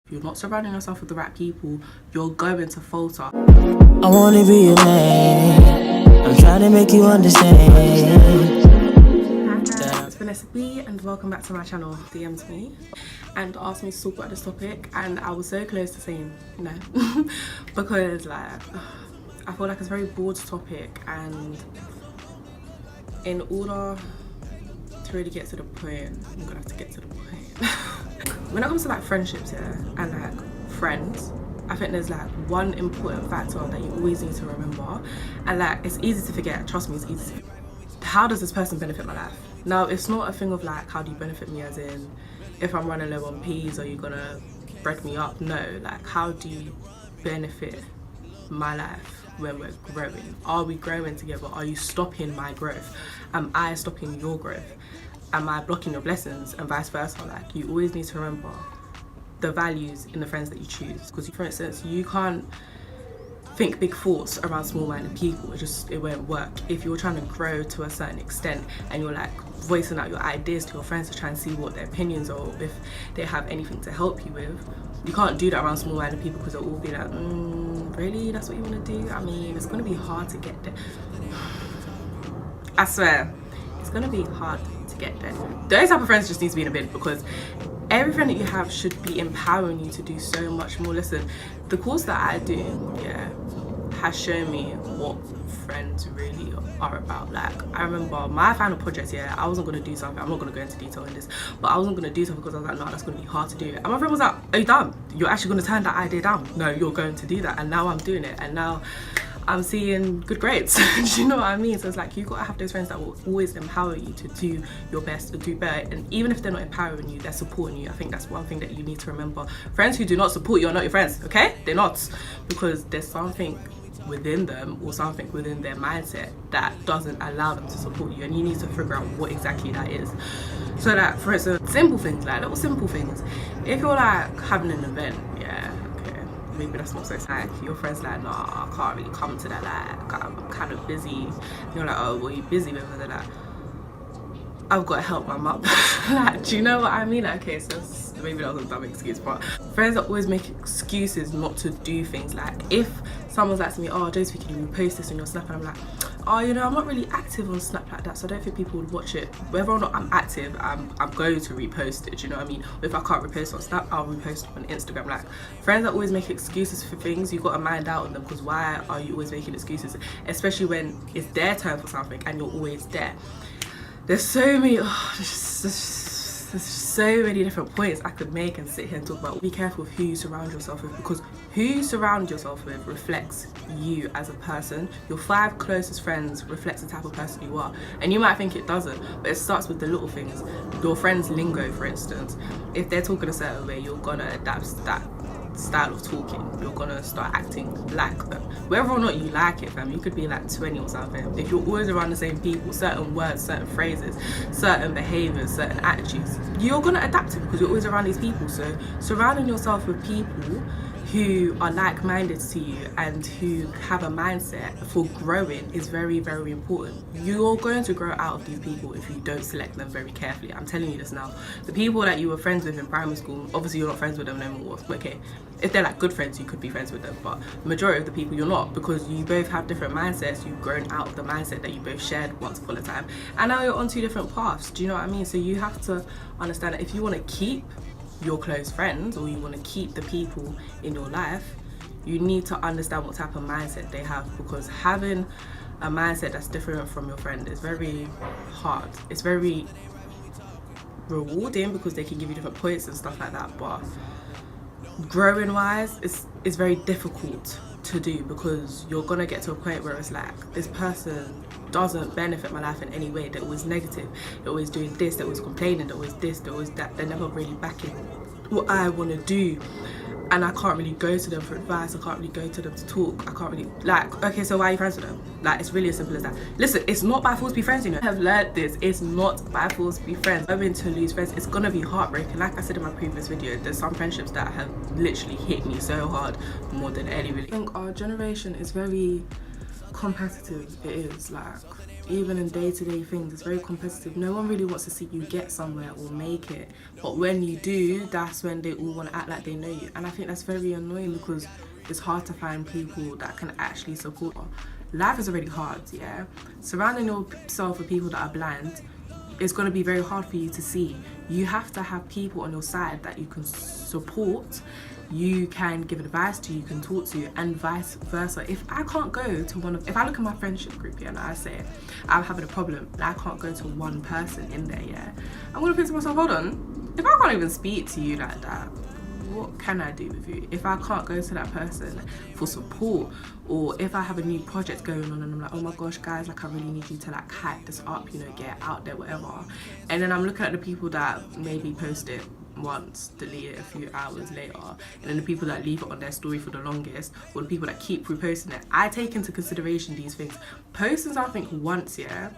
If you're not surrounding yourself with the right people, you're going to falter. I wanna be your man. I'm trying to make you understand. Hi guys, it's Van.j.b and welcome back to my channel. DM'd me and asked me to talk about this topic, and I was so close to saying no because like I feel like it's a very broad topic, and in order to really get to the point, I'm gonna have to get to the point. When it comes to like friendships, yeah, and like friends, I think there's like one important factor that you always need to remember, and like it's easy to forget, trust me, it's easy to forget. How does this person benefit my life? Now, it's not a thing of like, how do you benefit me, as in, if I'm running low on peas, are you gonna bread me up? No, like, how do you benefit my life when we're growing? Are we growing together? Are you stopping my growth? Am I stopping your growth? Am I blocking your blessings? And vice versa. Like, you always need to remember the values in the friends that you choose. Because for instance, you can't think big thoughts around small-minded people. It won't work. If you're trying to grow to a certain extent and you're like voicing out your ideas to your friends to try and see what their opinions are, or if they have anything to help you with, you can't do that around small-minded people, because they'll all be like, really, that's what you want to do? I mean, it's going to be hard to get there. I swear, it's going to be hard to get there. Those type of friends just need to be in a bin, because everything that you have should be empowering you to do so much more. Listen, the course that I do, yeah, has shown me what friends really are about. Like, I remember my final project, yeah, I wasn't going to do something, I'm not going to go into detail in this, but I wasn't going to do something because I was like, no, that's going to be hard to do. And my friend was like, are you dumb? You're actually going to turn that idea down? No, you're going to do that. And now I'm doing it, and now I'm seeing good grades. Do you know what I mean? So it's like, you gotta have those friends that will always empower you to do your best, to do better. And even if they're not empowering you, they're supporting you. I think that's one thing that you need to remember. Friends who do not support you are not your friends, okay? They're not, because there's something within them or something within their mindset that doesn't allow them to support you, and you need to figure out what exactly that is. So that, for instance, simple things, like little simple things. If you're like having an event, yeah, maybe that's not so like your friend's like, nah, I can't really come to that, like I'm kind of busy. You're like, oh, well, you busy with it? Like, I've got to help my mum. Like, do you know what I mean? Okay, so maybe that was a dumb excuse, but friends that always make excuses not to do things. Like, if someone's like to me, oh, Josie, can you repost this on your Snap? And I'm like, oh, you know, I'm not really active on Snap like that, so I don't think people would watch it. Whether or not I'm active, I'm going to repost it, do you know what I mean? Or if I can't repost on Snap, I'll repost on Instagram. Like, friends that always make excuses for things, you got to mind out on them, because why are you always making excuses? Especially when it's their turn for something and you're always there. There's so many, there's so many different points I could make and sit here and talk about. Be careful with who you surround yourself with, because who you surround yourself with reflects you as a person. Your 5 closest friends reflects the type of person you are, and you might think it doesn't, but it starts with the little things. Your friend's lingo, for instance, if they're talking a certain way, you're gonna adapt that style of talking. You're gonna start acting like them, whether or not you like it, fam. You could be like 20 or something. If you're always around the same people, certain words, certain phrases, certain behaviors, certain attitudes, you're gonna adapt it, because you're always around these people. So surrounding yourself with people who are like-minded to you and who have a mindset for growing is very, very important. You're going to grow out of these people if you don't select them very carefully. I'm telling you this now. The people that you were friends with in primary school, obviously you're not friends with them no more, okay? If they're like good friends, you could be friends with them, but the majority of the people you're not, because you both have different mindsets. You've grown out of the mindset that you both shared once upon a time, and now you're on 2 different paths. Do you know what I mean? So you have to understand that if you want to keep your close friends, or you want to keep the people in your life, you need to understand what type of mindset they have, because having a mindset that's different from your friend is very hard. It's very rewarding because they can give you different points and stuff like that, but growing wise, it's very difficult to do, because you're gonna get to a point where it's like, this person doesn't benefit my life in any way. They're always negative, they're always doing this, they're always complaining, they're always this, they're always that. They're never really backing what I want to do, and I can't really go to them for advice. I can't really go to them to talk. I can't really, like, okay, so why are you friends with them? Like, it's really as simple as that. Listen, it's not by force to be friends, you know. I have learned this. It's not by force to be friends. Going to lose friends, it's gonna be heartbreaking. Like I said in my previous video, there's some friendships that have literally hit me so hard, more than any really. I think our generation is very competitive. It is, like, even in day-to-day things, it's very competitive. No one really wants to see you get somewhere or make it, but when you do, that's when they all want to act like they know you. And I think that's very annoying because it's hard to find people that can actually support you. Life is already hard, yeah? Surrounding yourself with people that are bland, it's going to be very hard for you to see. You have to have people on your side that you can support, you can give advice to, you can talk to, and vice versa. If I can't go to if I look at my friendship group, yeah, and I say I'm having a problem and I can't go to one person in there, yeah, I'm going to think to myself, hold on, if I can't even speak to you like that, what can I do with you? If I can't go to that person for support, or if I have a new project going on and I'm like, oh my gosh guys, like I really need you to like hype this up, you know, get it out there, whatever. And then I'm looking at the people that maybe post it once, delete it a few hours later, and then the people that leave it on their story for the longest, or the people that keep reposting it. I take into consideration these things. Posting something once, yeah,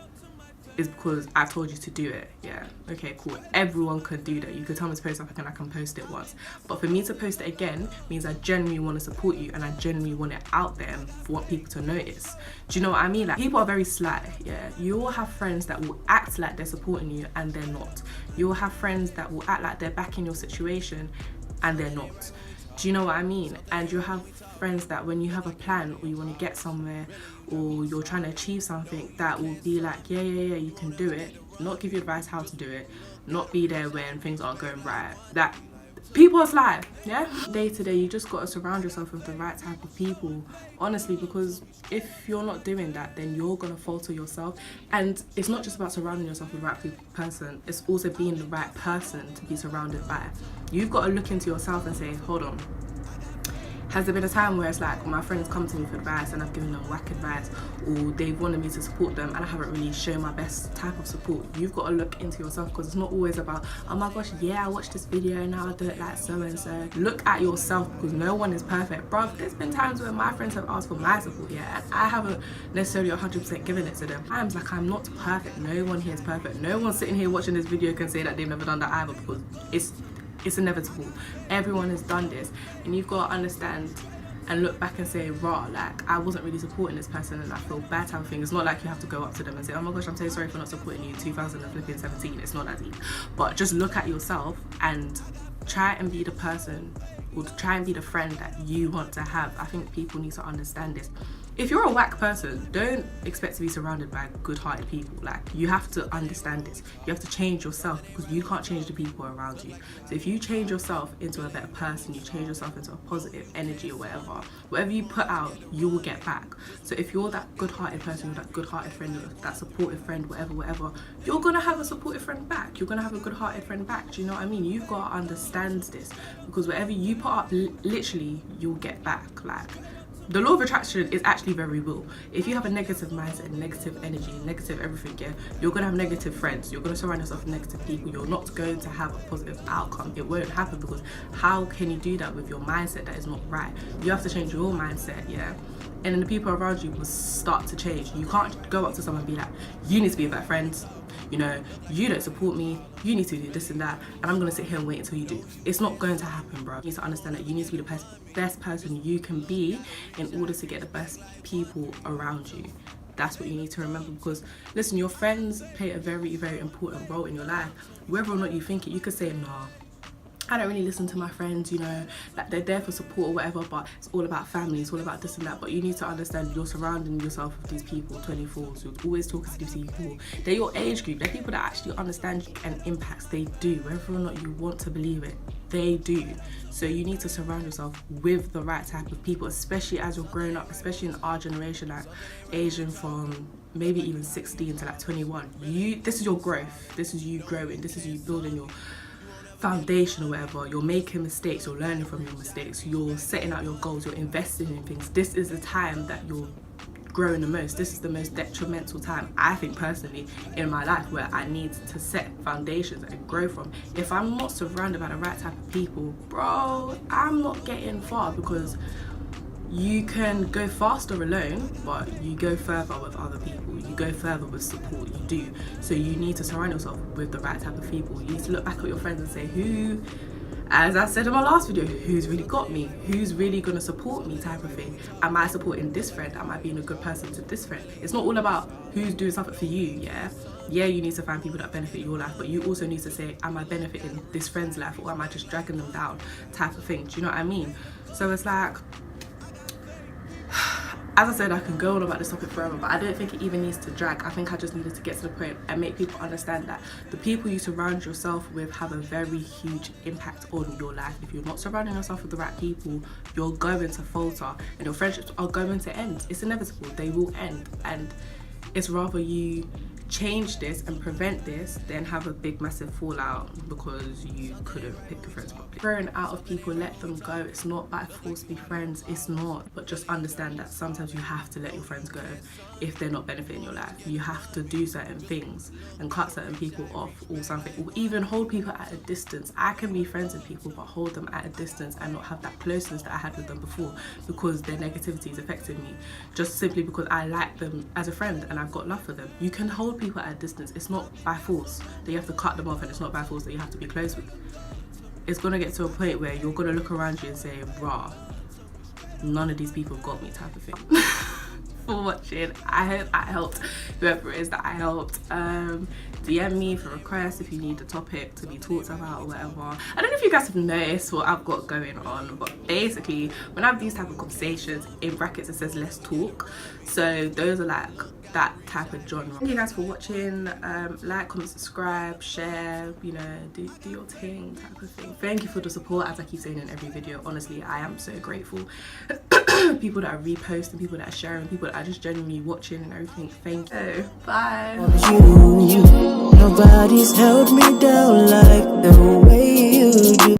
is because I told you to do it, yeah, okay, cool. Everyone can do that. You can tell me to post something and I can post it once. But for me to post it again means I genuinely want to support you and I genuinely want it out there and want people to notice. Do you know what I mean? Like, people are very sly, yeah. You all have friends that will act like they're supporting you and they're not. You will have friends that will act like they're backing your situation and they're not. Do you know what I mean? And you have friends that when you have a plan or you want to get somewhere or you're trying to achieve something, that will be like, yeah, you can do it. Not give you advice how to do it. Not be there when things aren't going right. That people are sly, yeah? Day to day, you just got to surround yourself with the right type of people, honestly, because if you're not doing that, then you're going to falter yourself. And it's not just about surrounding yourself with the right person, it's also being the right person to be surrounded by. You've got to look into yourself and say, hold on, has there been a time where it's like my friends come to me for advice and I've given them whack advice, or they've wanted me to support them and I haven't really shown my best type of support? You've got to look into yourself, because it's not always about, oh my gosh, yeah, I watched this video and now I do it like so and so. Look at yourself, because no one is perfect. Bruv, there's been times where my friends have asked for my support, yeah, and I haven't necessarily 100% given it to them. Times like I'm not perfect. No one here is perfect. No one sitting here watching this video can say that they've never done that either, because it's inevitable. Everyone has done this, and you've got to understand and look back and say, raw, like I wasn't really supporting this person and I feel bad type of thing. It's not like you have to go up to them and say, oh my gosh, I'm so sorry for not supporting you in 2017. It's not that deep. But just look at yourself and try and be the person, or try and be the friend that you want to have. I think people need to understand this. If you're a whack person, don't expect to be surrounded by good-hearted people. Like, you have to understand this. You have to change yourself, because you can't change the people around you. So if you change yourself into a better person, you change yourself into a positive energy or whatever you put out, you will get back. So if you're that good-hearted person, you're that good-hearted friend, you're that supportive friend, whatever, you're gonna have a supportive friend back. You're gonna have a good-hearted friend back. Do you know what I mean? You've got to understand this, because whatever you put up, literally, you'll get back. Like, the law of attraction is actually very real. If you have a negative mindset, negative energy, negative everything, yeah, you're gonna have negative friends. You're gonna surround yourself with negative people. You're not going to have a positive outcome. It won't happen, because how can you do that with your mindset that is not right? You have to change your mindset, yeah? And then the people around you will start to change. You can't go up to someone and be like, you need to be a better friend. You know, you don't support me, you need to do this and that, and I'm gonna sit here and wait until you do. It's not going to happen, bro. You need to understand that you need to be the best person you can be in order to get the best people around you. That's what you need to remember, because listen, your friends play a very, very important role in your life. Whether or not you think it, you could say, nah, I don't really listen to my friends, you know, like they're there for support or whatever, but it's all about family, it's all about this and that. But you need to understand you're surrounding yourself with these people, 24s, who always talking to these people. They're your age group, they're people that actually understand you and impacts they do, whether or not you want to believe it, they do. So you need to surround yourself with the right type of people, especially as you're growing up, especially in our generation, like Asian from maybe even 16 to like 21. This is your growth, this is you growing, this is you building your foundation or whatever. You're making mistakes, you're learning from your mistakes, you're setting out your goals, you're investing in things. This is the time that you're growing the most. This is the most detrimental time, I think personally, in my life, where I need to set foundations and grow from. If I'm not surrounded by the right type of people, bro, I'm not getting far, because you can go faster alone, but you go further with other people. You go further with support, you do. So you need to surround yourself with the right type of people. You need to look back at your friends and say, who As I said in my last video, who's really got me? Who's really gonna support me type of thing? Am I supporting this friend? Am I being a good person to this friend? It's not all about who's doing something for you, yeah? Yeah, you need to find people that benefit your life, but you also need to say, am I benefiting this friend's life, or am I just dragging them down type of thing? Do you know what I mean? So it's like, as I said, I can go on about this topic forever, but I don't think it even needs to drag. I think I just needed to get to the point and make people understand that the people you surround yourself with have a very huge impact on your life. If you're not surrounding yourself with the right people, you're going to falter and your friendships are going to end. It's inevitable, they will end. And it's rather you change this and prevent this than have a big massive fallout because you couldn't pick your friends properly. Growing out of people, let them go. It's not by force be friends, it's not. But just understand that sometimes you have to let your friends go if they're not benefiting your life. You have to do certain things and cut certain people off or something, or even hold people at a distance. I can be friends with people but hold them at a distance and not have that closeness that I had with them before because their negativity is affecting me, just simply because I like them as a friend and I've got love for them. You can hold people at a distance. It's not by force that you have to cut them off, and it's not by force that you have to be close with. It's gonna get to a point where you're gonna look around you and say, rah, none of these people got me type of thing. For watching. I hope I helped whoever it is that I helped. DM me for requests if you need a topic to be talked about or whatever. I don't know if you guys have noticed what I've got going on, but basically when I have these type of conversations, in brackets it says let's talk, so those are like that type of genre. Thank you guys for watching. Like, comment, subscribe, share, you know, do your thing type of thing. Thank you for the support, as I keep saying in every video. Honestly, I am so grateful. People that are reposting, people that are sharing, people that are just genuinely watching and everything. Thank you. Bye. Nobody's held me down like the way you do.